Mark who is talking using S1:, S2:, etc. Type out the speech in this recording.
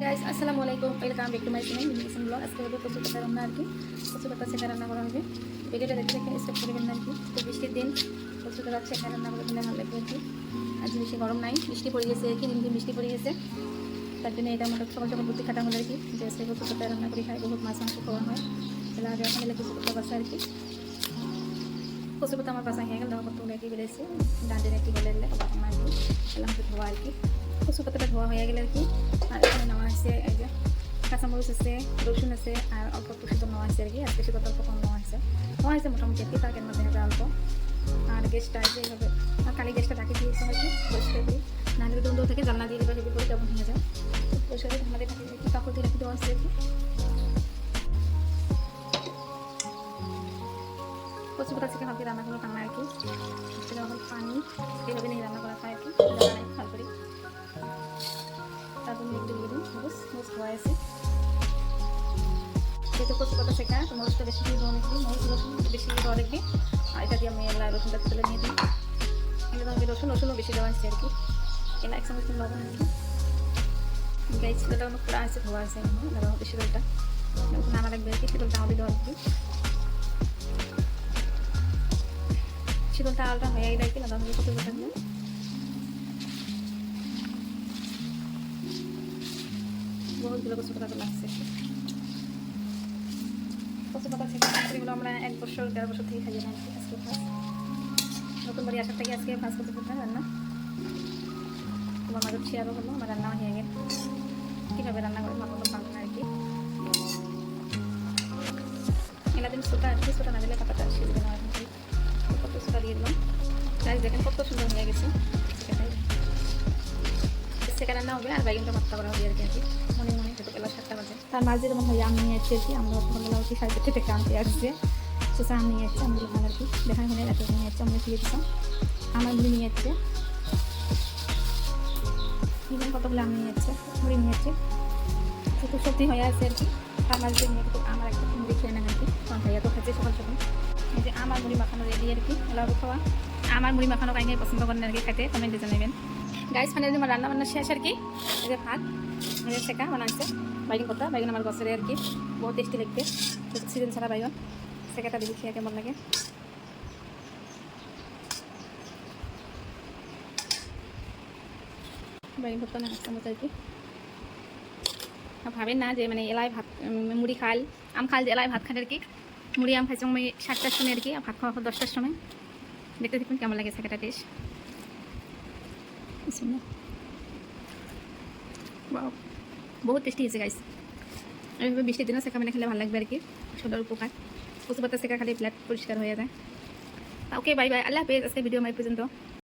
S1: Guys আসসালামু আলাইকুম, welcome back to my channel মিনিসন ব্লগ। আজকে হবে কচু পাতা রান্না আর কি। কচু পাতা ছেঁকা রান্না করা হবে। ভিডিওটা দেখে দেখে স্কিপ করবেন না আর কি। তো বৃষ্টির দিন কচু পাতা ছেঁকা রান্না করে দিলে ভালো লাগবে আর কি। আজ বেশি গরম নাই, বৃষ্টি পড়ে গেছে আর কি, দিন দিন বৃষ্টি পড়ে গেছে। তার জন্য এটা মোটা সকাল সকাল বুদ্ধি খাটা হলো আর কি, যে আজকে কচু পাতা রান্না করে খাই, বহুত মাছ মাংস খাওয়া হয়। তাহলে আগে এখন এলে কচু পাতা বাসা আর কি। কচু পাতা আমার বাসা হয়ে গেল, দেওয়া করতে কি বেড়েছে ডাঁটের একটি গেলে এলে আর কি এলাম ধোয়া আর কি। কচু পাতাটা ধোয়া হয়ে গেলে আর কি। আর এখানে নেওয়া হয়েছে এই যে কাঁচামরিচ আছে, রসুন আছে, আর অল্প একটু শুধু নেওয়া হয়েছে আর কি। আজকে শুধু অল্প কম নেওয়া হয়েছে মোটামুটি আর কি, তার মধ্যে হবে অল্প। আর গ্যাসটা আছে এইভাবে, আর কালি গ্যাসটা ঢাকি দিয়েছে আর কি পরিষ্কার করি, নাহলে বন্ধ থেকে জানলা দিয়ে দেবে, হেঁটে করে কেমন হয়ে যায়। পরিষ্কার করে ঢাকা দিয়ে ঢাকি একটু কাপড় দিয়ে রাখি দেওয়া হচ্ছে আর কি। কচু পাতা থেকে ভাবি রান্না করে টানা আর কি। যখন পানি এইভাবে নিয়ে রান্না করা খায় আর কি, ভালো করি। তারপর একটু দিয়ে দিন মরিচ ধোয়া আছে, যেহেতু কচু পাতা শেখা তো মরিচটা বেশি দিয়ে দেওয়া দেখবি, মরিচ রসুন বেশি দেওয়া দেখবি। আর এটা দিয়ে আমি রসুনটা তুলে নিয়ে দিই। এগুলো আমি রসুনও বেশি দেওয়া আছে আর কি। এলা এক চামচ লবণ আর কি। গাই ছিলটা অনেক পুরা আছে, ধোয়া আছে ধরো বেশি দলটা নামা লাগবে আর কি। শীতলটা আলু দেওয়া আর কি। শীতলটা আলুটা হয়ে গেলে আর কি লাগানো কচু পাতা দিয়ে বহুতগুলো কচু পাতা লাগছে। কচু পাতা এগুলো আমরা 1 বছর 1.5 বছর থেকে খাইয়ে না আজকে ফার্স্ট, নতুন বাড়ি আসার থেকে আজকে ফার্স্ট কচু পাতা রান্না। তোমার মাঝে শেয়ারও হলো, আমার রান্না হয়ে গেল। কীভাবে রান্না করে মাপা পাবো না আর কি। এলা দিন ছোটা আর কি, ছোটা না দিলে পাতাটা সিজবে না আর কি। কত ছোটা দিয়ে দিলাম, গাছ দেখেন কত সুন্দর হয়ে গেছে। সেটা রান্না হবে আর বাইগনটা ভর্তা করা হবে আর কি। মনে মনে হয়তো বেলা 7টা বাজে। তার মাঝে যেমন হয় আম নিয়ে আসছে আর কি, আমরা সকালবেলা উঠি 5:30 থেকে আনতে আসছে। সে আম নিয়ে যাচ্ছে, আমগুলো ভালো আর কি। দেখা হলে এত নিয়ে যাচ্ছে, আমরা ফিরে দিতাম। আমগুলো নিয়ে যাচ্ছে, কতগুলো আম নিয়ে যাচ্ছে, মুড়ি নিয়ে যাচ্ছে। একটু সত্যি হয়ে আছে আর কি। তার মাঝে নিয়ে একটু আমার একটা মুড়ি খেয়ে নেন আর কি। কারণ ভাইয়া তো খাচ্ছে সকাল সকাল। এই যে আমার মুড়ি মাখানো রেডি আর কি। লাউ খাওয়া আমার মুড়ি মাখানো কাহিনী পছন্দ করেন আর কি, খাইতে কমেন্টে জানাবেন। গাইস ফাইনালি আমার রান্না বান্না শেষ আর কি। এই যে ভাত শেখা বানাচ্ছে, বাইগন ভর্তা, বাইগন আমার গছের আর কি, বহুত টেস্টি লাগবে। সিজন ছাড়া বাইগন শেখাটা দেখি খেয়ে কেমন লাগে। বাইগন ভর্তা না চামচ আর কি। ভাবেন না যে মানে এলাই ভাত মুড়ি খাল আম খাল, যে এলাই ভাত খাল আর কি। মুড়ি আম খাইছি আমি 7টার সময় আর কি, ভাত খাওয়া 10টার সময়। দেখতে দেখুন কেমন লাগে শেখাটা টেস্ট। বহুত টেস্টি হয়েছে গাইস। এইভাবে বৃষ্টির দিনও শেখা মানে খেলে ভালো লাগবে আর কি। শরীরের উপকার। কচু পাতা শেখা খালি প্লেট পরিষ্কার হয়ে যায়। ওকে বাই বাই, আল্লাহ হাফেজ। আজকে ভিডিও আমার পর্যন্ত।